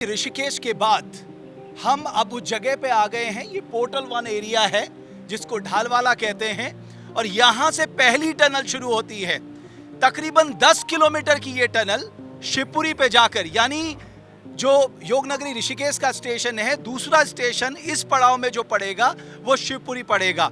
ऋषिकेश के बाद हम अब उस जगह पे आ गए हैं। ये पोर्टल 1 एरिया है जिसको ढालवाला कहते हैं और यहां से पहली टनल शुरू होती है। तकरीबन 10 किलोमीटर की ये टनल शिवपुरी पे जाकर, यानी जो योगनगरी ऋषिकेश का स्टेशन है, दूसरा स्टेशन इस पड़ाव में जो पड़ेगा वो शिवपुरी पड़ेगा।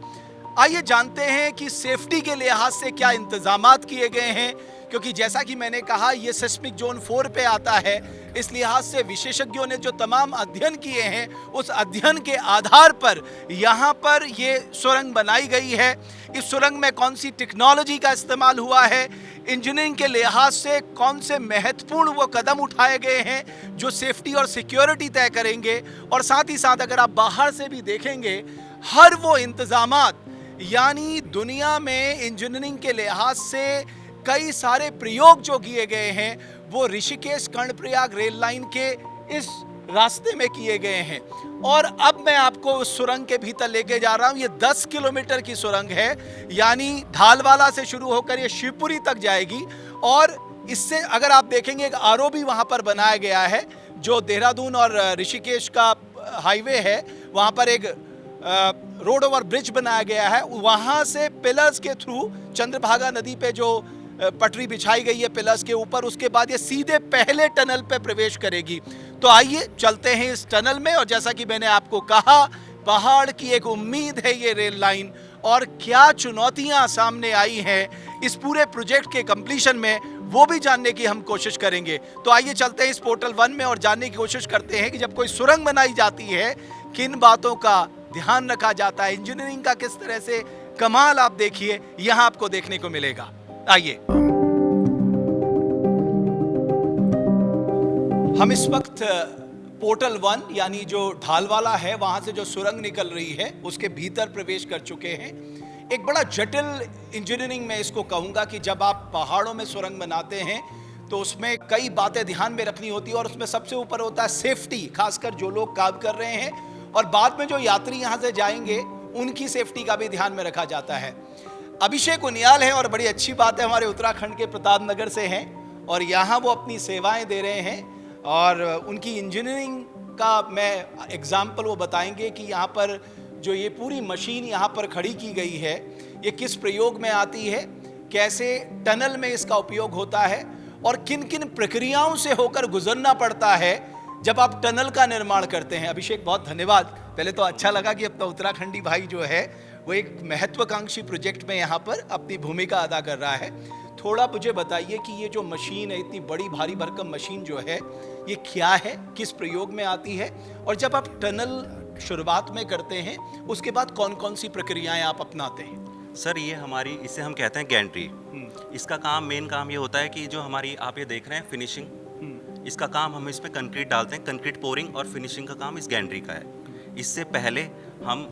आइए जानते हैं कि सेफ्टी के लिहाज से क्या इंतजामात किए गए हैं, क्योंकि जैसा कि मैंने कहा ये सिस्मिक जोन 4 पे आता है। इस लिहाज से विशेषज्ञों ने जो तमाम अध्ययन किए हैं उस अध्ययन के आधार पर यहाँ पर ये सुरंग बनाई गई है। इस सुरंग में कौन सी टेक्नोलॉजी का इस्तेमाल हुआ है, इंजीनियरिंग के लिहाज से कौन से महत्वपूर्ण वो कदम उठाए गए हैं जो सेफ्टी और सिक्योरिटी तय करेंगे, और साथ ही साथ अगर आप बाहर से भी देखेंगे हर वो इंतजामात, यानी दुनिया में इंजीनियरिंग के लिहाज से कई सारे प्रयोग जो किए गए हैं वो ऋषिकेश कर्णप्रयाग रेल लाइन के इस रास्ते में किए गए हैं। और अब मैं आपको उस सुरंग के भीतर लेके जा रहा हूं। ये 10 किलोमीटर की सुरंग है, यानी ढालवाला से शुरू होकर ये शिवपुरी तक जाएगी। और इससे अगर आप देखेंगे एक आरओबी वहां पर बनाया गया है, जो देहरादून और ऋषिकेश का हाईवे है, वहां पर एक रोड ओवर ब्रिज बनाया गया है। वहां से पिलर्स के थ्रू चंद्रभागा नदी पे जो पटरी बिछाई गई है पिलर्स के ऊपर, उसके बाद ये सीधे पहले टनल पे प्रवेश करेगी। तो आइए चलते हैं इस टनल में। और जैसा कि मैंने आपको कहा, पहाड़ की एक उम्मीद है ये रेल लाइन, और क्या चुनौतियां सामने आई हैं इस पूरे प्रोजेक्ट के कंप्लीशन में, वो भी जानने की हम कोशिश करेंगे। तो आइए चलते हैं इस पोर्टल 1 में और जानने की कोशिश करते हैं कि जब कोई सुरंग बनाई जाती है किन बातों का ध्यान रखा जाता है, इंजीनियरिंग का किस तरह से कमाल आप देखिए यहां आपको देखने को मिलेगा। आइए, हम इस वक्त पोर्टल 1 यानी जो ढालवाला है वहां से जो सुरंग निकल रही है उसके भीतर प्रवेश कर चुके हैं। एक बड़ा जटिल इंजीनियरिंग में इसको कहूंगा कि जब आप पहाड़ों में सुरंग बनाते हैं तो उसमें कई बातें ध्यान में रखनी होती है, और उसमें सबसे ऊपर होता है सेफ्टी, खासकर जो लोग काम कर रहे हैं, और बाद में जो यात्री यहां से जाएंगे उनकी सेफ्टी का भी ध्यान में रखा जाता है। अभिषेक उनियाल है और बड़ी अच्छी बात है, हमारे उत्तराखंड के प्रतापनगर से हैं और यहाँ वो अपनी सेवाएं दे रहे हैं। और उनकी इंजीनियरिंग का मैं एग्जाम्पल वो बताएंगे कि यहाँ पर जो ये पूरी मशीन यहाँ पर खड़ी की गई है ये किस प्रयोग में आती है, कैसे टनल में इसका उपयोग होता है, और किन किन प्रक्रियाओं से होकर गुजरना पड़ता है जब आप टनल का निर्माण करते हैं। अभिषेक, बहुत धन्यवाद। पहले तो अच्छा लगा कि अपना उत्तराखंडी भाई जो है वो एक महत्वाकांक्षी प्रोजेक्ट में यहाँ पर अपनी भूमिका अदा कर रहा है। थोड़ा मुझे बताइए कि ये जो मशीन है, इतनी बड़ी भारी भरकम मशीन जो है, ये क्या है, किस प्रयोग में आती है, और जब आप टनल शुरुआत में करते हैं उसके बाद कौन कौन सी प्रक्रियाएं आप अपनाते हैं? सर, ये हमारी, इसे हम कहते हैं गैंट्री। इसका काम, मेन काम ये होता है कि जो हमारी आप ये देख रहे हैं फिनिशिंग, इसका काम हम इसमें कंक्रीट डालते हैं। कंक्रीट पोरिंग और फिनिशिंग का काम इस गैंट्री का है। इससे पहले हम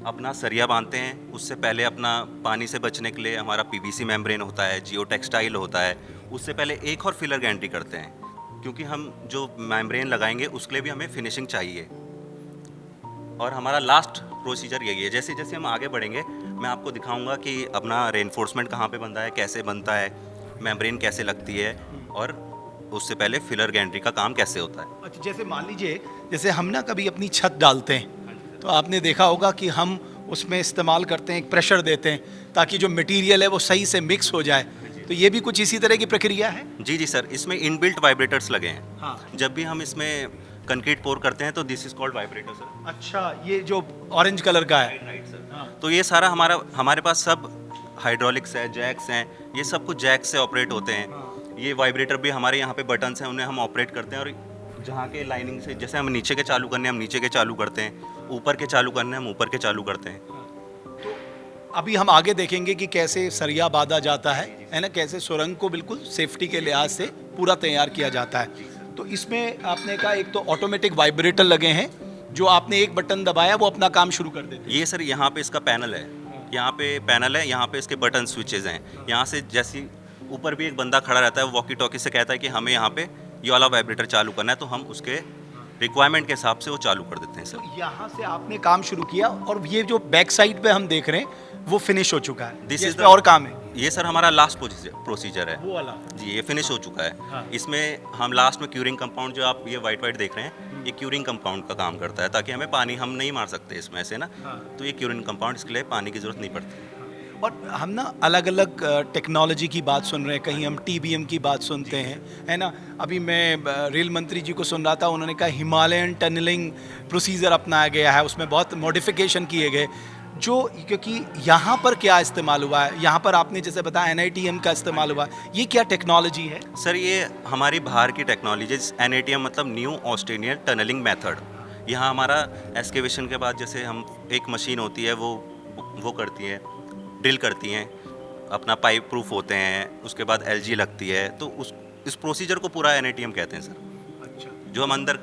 अपना सरिया बांधते हैं, उससे पहले अपना पानी से बचने के लिए हमारा पीवीसी मेम्ब्रेन होता है, जियो टेक्सटाइल होता है। उससे पहले एक और फिलर गैंट्री करते हैं, क्योंकि हम जो मेम्ब्रेन लगाएंगे उसके लिए भी हमें फिनिशिंग चाहिए। और हमारा लास्ट प्रोसीजर यही है। जैसे जैसे हम आगे बढ़ेंगे मैं आपको दिखाऊंगा कि अपना रेनफोर्समेंट कहाँ पे बनता है, कैसे बनता है, मेम्ब्रेन कैसे लगती है, और उससे पहले फिलर गैंट्री का काम कैसे होता है। अच्छा, जैसे मान लीजिए जैसे हम ना कभी अपनी छत डालते हैं तो आपने देखा होगा कि हम उसमें इस्तेमाल करते हैं, एक प्रेशर देते हैं ताकि जो मटेरियल है वो सही से मिक्स हो जाए। तो ये भी कुछ इसी तरह की प्रक्रिया है? जी जी सर, इसमें इनबिल्ट वाइब्रेटर्स लगे हैं। हाँ। जब भी हम इसमें कंक्रीट पोर करते हैं तो this is called vibrator sir. अच्छा, ये जो ऑरेंज कलर का है? Right sir. हाँ। तो ये सारा हमारे पास सब हाइड्रोलिक्स है, जैक्स हैं, ये सब कुछ जैक से ऑपरेट होते हैं। हाँ। ये वाइब्रेटर भी हमारे यहाँ पे बटन्स हैं, उन्हें हम ऑपरेट करते हैं, और जहाँ के लाइनिंग से, जैसे हम नीचे के चालू करने हम नीचे के चालू करते हैं, ऊपर के चालू करने हम ऊपर के चालू करते हैं। तो अभी हम आगे देखेंगे कि कैसे सरिया बांधा जाता है ना, कैसे सुरंग को बिल्कुल सेफ्टी के लिहाज से पूरा तैयार किया जाता है। तो इसमें आपने कहा एक तो ऑटोमेटिक वाइब्रेटर लगे हैं, जो आपने एक बटन दबाया वो अपना काम शुरू कर देते हैं। ये सर यहाँ पे इसका पैनल है, यहाँ पे पैनल है, यहाँ पे इसके बटन स्विचेज हैं। यहाँ से जैसे ऊपर भी एक बंदा खड़ा रहता है, वॉकी टॉकी से कहता है कि हमें यहाँ पे ये वाला वाइब्रेटर चालू करना है, तो हम उसके रिक्वायरमेंट के हिसाब से वो चालू कर देते हैं सर। तो यहाँ से आपने काम शुरू किया और ये जो बैक साइड पे हम देख रहे हैं वो फिनिश हो चुका है, दिस इज और काम है। ये सर हमारा लास्ट प्रोसीजर है। वो वाला जी, ये फिनिश हो चुका है। हाँ। इसमें हम लास्ट में क्यूरिंग कंपाउंड, जो आप ये वाइट वाइट देख रहे हैं, ये क्यूरिंग कंपाउंड का काम करता है, ताकि हमें पानी हम नहीं मार सकते इसमें ऐसे ना। हाँ। तो ये क्यूरिंग कंपाउंड, इसके लिए पानी की जरूरत नहीं पड़ती। और हम ना अलग अलग टेक्नोलॉजी की बात सुन रहे हैं, कहीं हम TBM की बात सुनते हैं, है ना। अभी मैं रेल मंत्री जी को सुन रहा था, उन्होंने कहा हिमालयन टनलिंग प्रोसीजर अपनाया गया है, उसमें बहुत मॉडिफिकेशन किए गए। जो क्योंकि यहाँ पर क्या इस्तेमाल हुआ है, यहाँ पर आपने जैसे बताया NITM का इस्तेमाल हुआ है, ये क्या टेक्नोलॉजी है? सर ये हमारी बाहर की टेक्नोलॉजी, NITM मतलब न्यू ऑस्ट्रेलियन टनलिंग मेथड। यहाँ हमारा एक्सकेवेशन के बाद जैसे हम एक मशीन होती है, वो करती है, ड्रिल करती हैं, अपना पाइप प्रूफ होते हैं, उसके बाद LG लगती है, तो इस प्रोसीजर को पूरा NITM कहते हैं सर। अच्छा, जो हम अंदर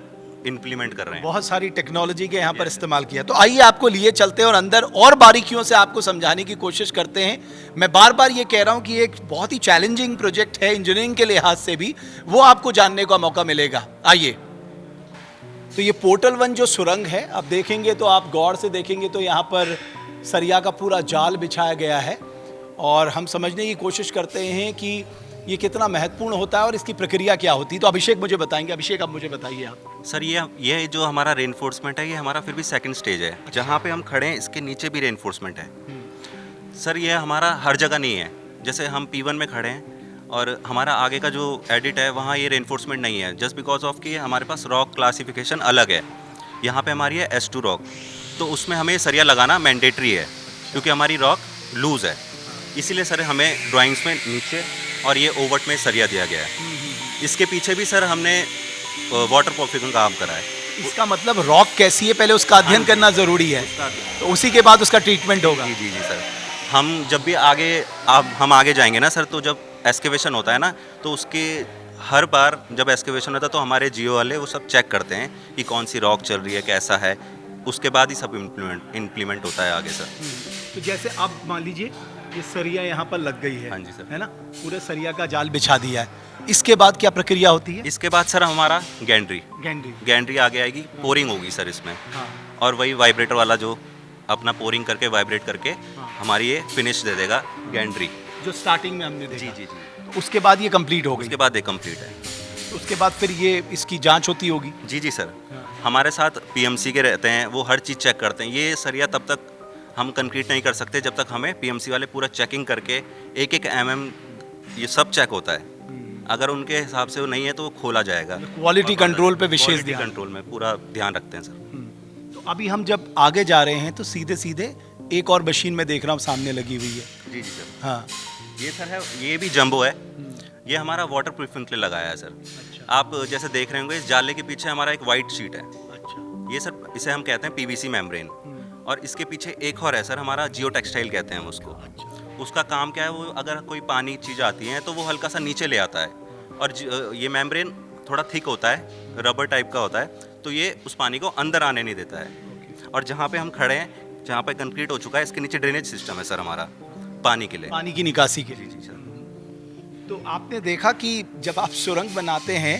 इम्प्लीमेंट कर रहे हैं। बहुत सारी टेक्नोलॉजी के यहाँ पर इस्तेमाल किया। तो आइए आपको लिए चलते हैं और अंदर और बारीकियों से आपको समझाने की कोशिश करते हैं। मैं बार बार ये कह रहा हूँ कि एक बहुत ही चैलेंजिंग प्रोजेक्ट है इंजीनियरिंग के लिहाज से भी, वो आपको जानने का मौका मिलेगा। आइए, तो ये पोर्टल 1 जो सुरंग है, आप देखेंगे तो आप गौर से देखेंगे तो यहाँ पर सरिया का पूरा जाल बिछाया गया है, और हम समझने की कोशिश करते हैं कि ये कितना महत्वपूर्ण होता है और इसकी प्रक्रिया क्या होती है। तो अभिषेक मुझे बताएंगे। अभिषेक, अब मुझे बताइए आप। सर ये जो हमारा रेनफोर्समेंट है, ये हमारा फिर भी सेकंड स्टेज है। जहाँ पे हम खड़े हैं, इसके नीचे भी रेनफोर्समेंट है। सर ये हमारा हर जगह नहीं है। जैसे हम P1 में खड़े हैं और हमारा आगे का जो एडिट है, वहाँ ये रेनफोर्समेंट नहीं है, जस्ट बिकॉज ऑफ कि हमारे पास रॉक क्लासिफिकेशन अलग है। यहाँ पे हमारी है S2 रॉक, तो उसमें हमें सरिया लगाना मैंडेटरी है, क्योंकि हमारी रॉक लूज़ है। इसीलिए सर हमें ड्राइंग्स में नीचे और ये ओवर्ट में सरिया दिया गया है। इसके पीछे भी सर हमने वाटर प्रूफिंग का काम करा है। इसका मतलब रॉक कैसी है, पहले उसका अध्ययन करना ज़रूरी है, तो उसी के बाद उसका ट्रीटमेंट होगा। जी जी जी सर, हम जब भी हम आगे जाएंगे ना सर, तो जब एक्सकेवेशन होता है ना, तो उसके हर बार जब एक्सकेवेशन होता है तो हमारे जियो वाले वो सब चेक करते हैं कि कौन सी रॉक चल रही है, कैसा है, उसके बाद ही सब इम्प्लीमेंट होता है आगे सर। तो जैसे अब मान लीजिए ये सरिया यहाँ पर लग गई है, हाँ जी सर, है ना, पूरे सरिया का जाल बिछा दिया है, इसके बाद क्या प्रक्रिया होती है? इसके बाद सर हमारा गैंड्री गैंड्री आगे आएगी, पोरिंग होगी सर इसमें। हाँ। और वही वाइब्रेटर वाला जो अपना पोरिंग करके वाइब्रेट करके हमारी ये फिनिश दे देगा गैंड्री, जो स्टार्टिंग में हमने देखा। जी जी जी। तो उसके बाद ये कंप्लीट हो गई। उसके बाद ये कंप्लीट है। उसके बाद फिर ये इसकी जांच होती होगी। जी जी सर, हमारे साथ PMC के रहते हैं, वो हर चीज़ चेक करते हैं। ये सरिया तब तक हम कंक्रीट नहीं कर सकते जब तक हमें PMC वाले पूरा चेकिंग करके एक एक mm ये सब चेक होता है। अगर उनके हिसाब से वो नहीं है तो वो खोला जाएगा। क्वालिटी कंट्रोल पे विशेष क्वालिटी ध्यान। कंट्रोल में पूरा ध्यान रखते हैं सर। तो अभी हम जब आगे जा रहे हैं तो सीधे सीधे एक और मशीन में देख रहा हूँ सामने लगी हुई है। जी जी सर। हाँ, ये सर है, ये भी जंबो है। ये हमारा वाटर प्रूफिंग के लिए लगाया है सर। अच्छा। आप जैसे देख रहे होंगे, इस जाले के पीछे हमारा एक वाइट शीट है। अच्छा। ये सर, इसे हम कहते हैं PVC मेम्ब्रेन। और इसके पीछे एक और है सर, हमारा जियो टेक्सटाइल कहते हैं हम उसको। उसका काम क्या है, वो अगर कोई पानी चीज़ आती है तो वो हल्का सा नीचे ले आता है, और ये मेम्ब्रेन थोड़ा थिक होता है, रबर टाइप का होता है, तो ये उस पानी को अंदर आने नहीं देता है। और जहाँ पे हम खड़े हैं, जहाँ पे कंक्रीट हो चुका है, इसके नीचे ड्रेनेज सिस्टम है सर हमारा, पानी के लिए, पानी की निकासी के लिए। जी जी सर। तो आपने देखा कि जब आप सुरंग बनाते हैं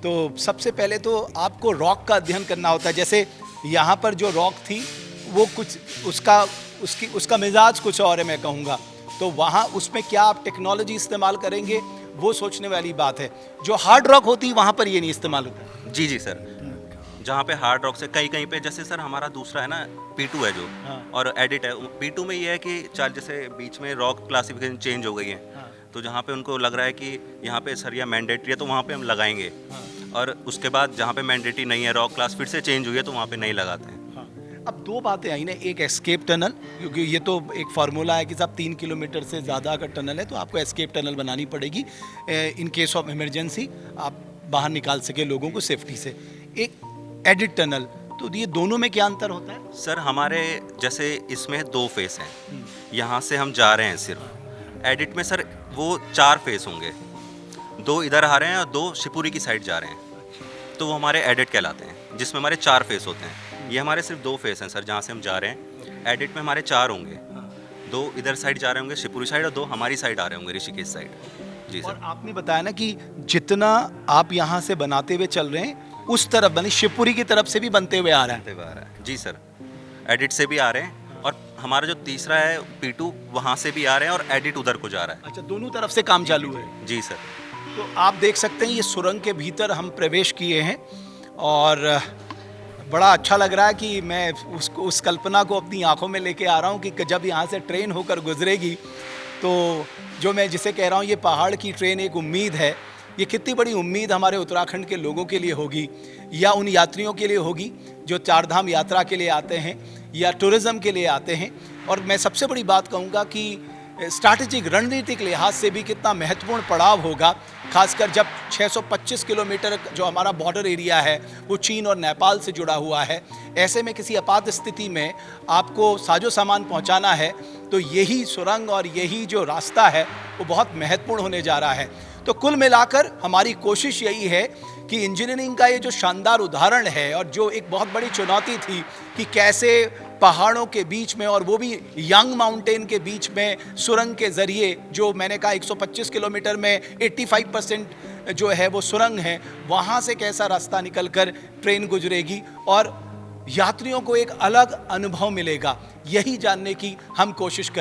तो सबसे पहले तो आपको रॉक का अध्ययन करना होता है। जैसे यहाँ पर जो रॉक थी वो कुछ उसका मिजाज कुछ और है, मैं कहूँगा। तो वहाँ उसमें क्या आप टेक्नोलॉजी इस्तेमाल करेंगे, वो सोचने वाली बात है। जो हार्ड रॉक होती है वहाँ पर ये नहीं इस्तेमाल होता। जी जी सर, जहाँ पे हार्ड रॉक से कहीं पे, जैसे सर हमारा दूसरा है ना P2 है जो, हाँ। और एडिट है। P2 में ये है कि चार जैसे बीच में रॉक क्लासिफिकेशन चेंज हो गई है। हाँ। तो जहाँ पे उनको लग रहा है कि यहाँ पे सरिया मैंडेटरी है तो वहाँ पे हम लगाएंगे। हाँ। और उसके बाद जहाँ पे मैंडेटरी नहीं है, रॉक क्लास फिर से चेंज हुई है, तो वहाँ पे नहीं लगाते हैं। हाँ। अब दो बातें आई ना, एक एस्केप टनल, क्योंकि ये तो एक फार्मूला है कि साहब 3 किलोमीटर से ज़्यादा अगर टनल है तो आपको एस्केप टनल बनानी पड़ेगी, इन केस ऑफ इमरजेंसी आप बाहर निकाल सके लोगों को सेफ्टी से। एक एडिट टनल, तो ये दोनों में क्या अंतर होता है? सर हमारे जैसे इसमें 2 फेस हैं, यहाँ से हम जा रहे हैं सिर्फ। एडिट में सर वो 4 फेस होंगे, 2 इधर आ रहे हैं और 2 शिवपुरी की साइड जा रहे हैं, तो वो हमारे एडिट कहलाते हैं, जिसमें हमारे 4 फेस होते हैं। ये हमारे सिर्फ 2 फेस हैं सर, जहाँ से हम जा रहे हैं। एडिट में हमारे 4 होंगे, 2 इधर साइड जा रहे होंगे शिवपुरी साइड, और 2 हमारी साइड आ रहे होंगे ऋषिकेश साइड। जी और सर। आपने बताया ना कि जितना आप यहाँ से बनाते हुए चल रहे हैं उस तरफ बने शिवपुरी की तरफ से भी बनते हुए आ रहा है। जी सर, एडिट से भी आ रहे हैं, और हमारा जो तीसरा है P2 वहाँ से भी आ रहे हैं और एडिट उधर को जा रहा है। अच्छा, दोनों तरफ से काम चालू है। जी सर। तो आप देख सकते हैं ये सुरंग के भीतर हम प्रवेश किए हैं और बड़ा अच्छा लग रहा है कि मैं उस कल्पना को अपनी आंखों में लेके आ रहा हूँ कि जब यहाँ से ट्रेन होकर गुजरेगी तो जो मैं जिसे कह रहा हूँ ये पहाड़ की ट्रेन एक उम्मीद है। ये कितनी बड़ी उम्मीद हमारे उत्तराखंड के लोगों के लिए होगी या उन यात्रियों के लिए होगी जो चारधाम यात्रा के लिए आते हैं या टूरिज़्म के लिए आते हैं। और मैं सबसे बड़ी बात कहूँगा कि स्ट्रैटेजिक रणनीतिक लिहाज से भी कितना महत्वपूर्ण पड़ाव होगा, खासकर जब 625 किलोमीटर जो हमारा बॉर्डर एरिया है वो चीन और नेपाल से जुड़ा हुआ है। ऐसे में किसी आपात स्थिति में आपको साजो सामान पहुंचाना है तो यही सुरंग और यही जो रास्ता है वो बहुत महत्वपूर्ण होने जा रहा है। तो कुल मिलाकर हमारी कोशिश यही है कि इंजीनियरिंग का ये जो शानदार उदाहरण है और जो एक बहुत बड़ी चुनौती थी कि कैसे पहाड़ों के बीच में और वो भी यंग माउंटेन के बीच में सुरंग के ज़रिए, जो मैंने कहा 125 किलोमीटर में 85% जो है वो सुरंग है, वहाँ से कैसा रास्ता निकलकर ट्रेन गुजरेगी और यात्रियों को एक अलग अनुभव मिलेगा, यही जानने की हम कोशिश करें।